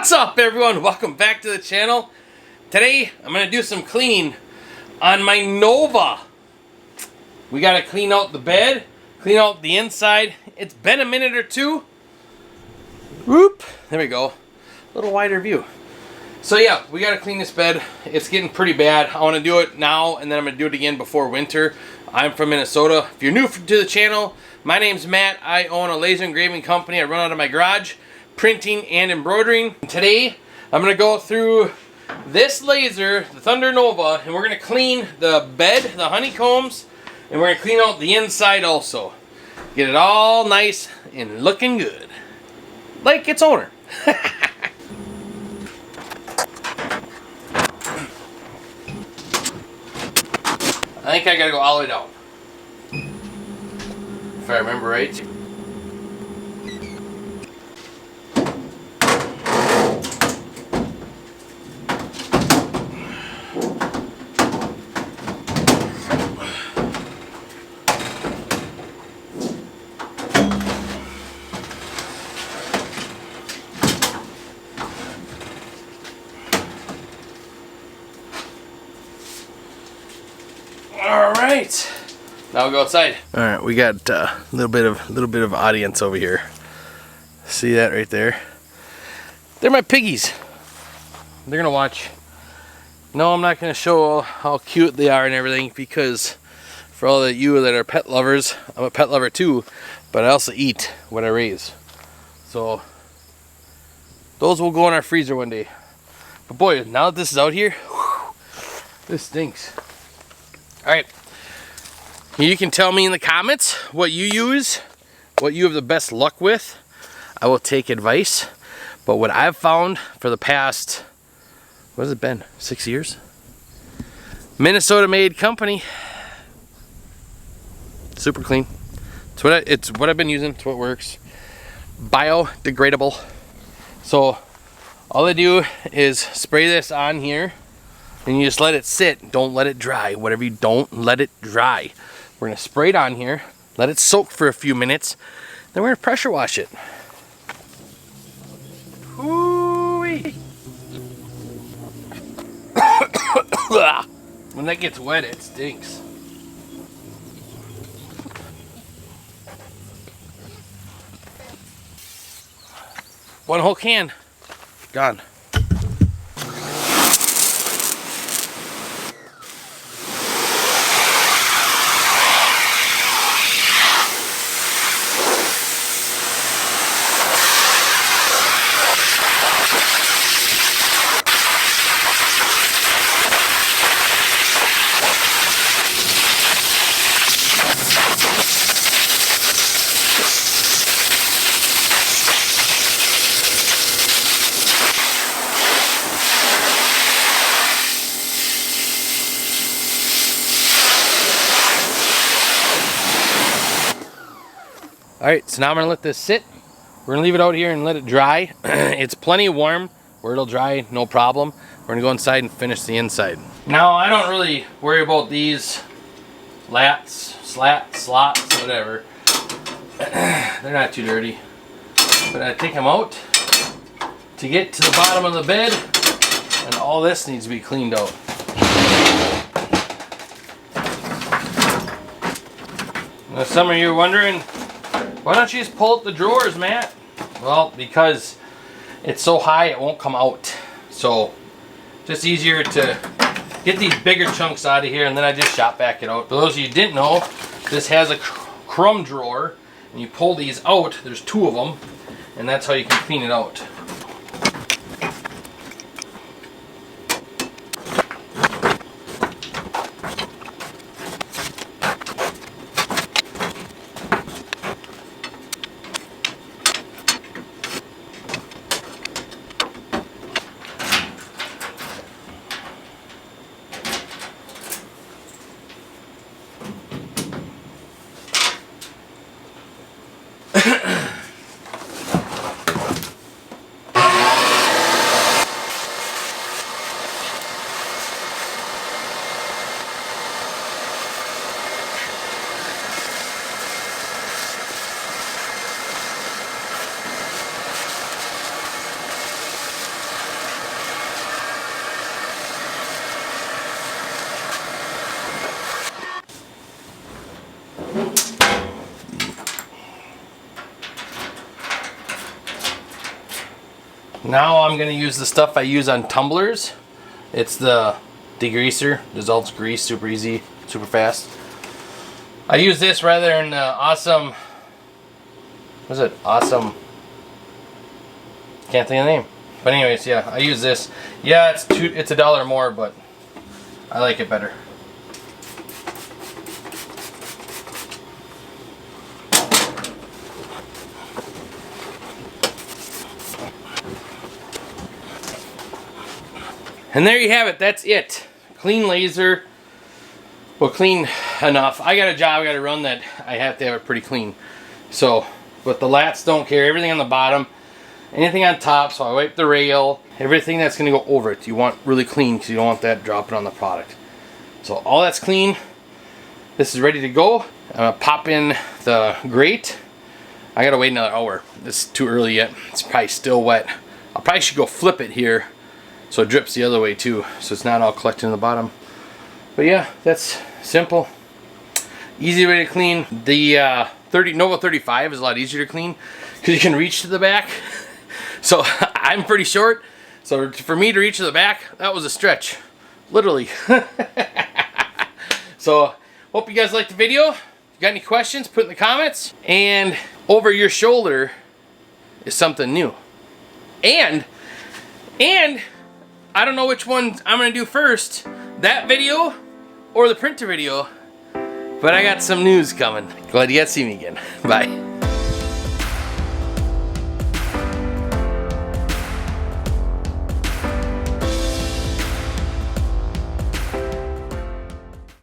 What's up, everyone? Welcome back to the channel. Today I'm going to do some cleaning on my Nova. We got to clean out the bed, clean out the inside. It's been a minute or two. Whoop, there we go. A little wider view. So yeah, we got to clean this bed. It's getting pretty bad. I want to do it now, and then I'm going to do it again before winter. I'm from Minnesota. If you're new to the channel, my name's Matt. I own a laser engraving company. I run out of my garage, printing and embroidering. Today, I'm going to go through this laser, the Thunder Nova, and we're going to clean the bed, the honeycombs, and we're going to clean out the inside also. Get it all nice and looking good. Like its owner. I think I gotta go all the way down. If I remember right. All right, now we'll go outside. All right, we got a little bit of audience over here. See that right there? They're my piggies. They're gonna watch. No, I'm not gonna show how cute they are and everything, because for all of you that are pet lovers, I'm a pet lover too, but I also eat what I raise. So those will go in our freezer one day. But boy, now that this is out here, whew, this stinks. Alright, you can tell me in the comments what you use, what you have the best luck with. I will take advice, but what I've found for the past, what has it been, 6 years? Minnesota made company. Super clean. It's what I've been using, it's what works. Biodegradable. So all I do is spray this on here. And you just let it sit. Don't let it dry. Whatever you don't let it dry. We're going to spray it on here. Let it soak for a few minutes. Then we're going to pressure wash it. Hoo-wee. When that gets wet, it stinks. One whole can. Gone. Alright, so now I'm going to let this sit. We're going to leave it out here and let it dry. It's plenty warm where it'll dry, no problem. We're going to go inside and finish the inside. Now, I don't really worry about these lats, slats, slots, whatever. They're not too dirty. But I take them out to get to the bottom of the bed, and all this needs to be cleaned out. Now, some of you are wondering, why don't you just pull up the drawers, Matt? Well, because it's so high it won't come out. So, just easier to get these bigger chunks out of here, and then I just shop back it out. For those of you who didn't know, this has a crumb drawer, and you pull these out, there's 2 of them, and that's how you can clean it out. Now I'm gonna use the stuff I use on tumblers. It's the degreaser, dissolves grease super easy, super fast. I use this rather than awesome, what is it? Awesome, can't think of the name. But anyways, yeah, I use this. Yeah, it's $1 more, but I like it better. And there you have it. That's it. Clean laser. Well, clean enough. I got a job I got to run that I have to have it pretty clean. So, but the lats don't care. Everything on the bottom, anything on top. So I wipe the rail. Everything that's going to go over it, you want really clean because you don't want that dropping on the product. So all that's clean. This is ready to go. I'm gonna pop in the grate. I gotta wait another hour. It's too early yet. It's probably still wet. I probably should go flip it here so it drips the other way too, so it's not all collecting in the bottom. But yeah, that's simple, easy way to clean. The Nova 35 is a lot easier to clean because you can reach to the back. So I'm pretty short, so for me to reach to the back, that was a stretch, literally. So hope you guys liked the video. If you got any questions, put in the comments. And over your shoulder is something new. And I don't know which one I'm gonna do first, that video or the printer video, but I got some news coming. Glad you got to see me again. Bye.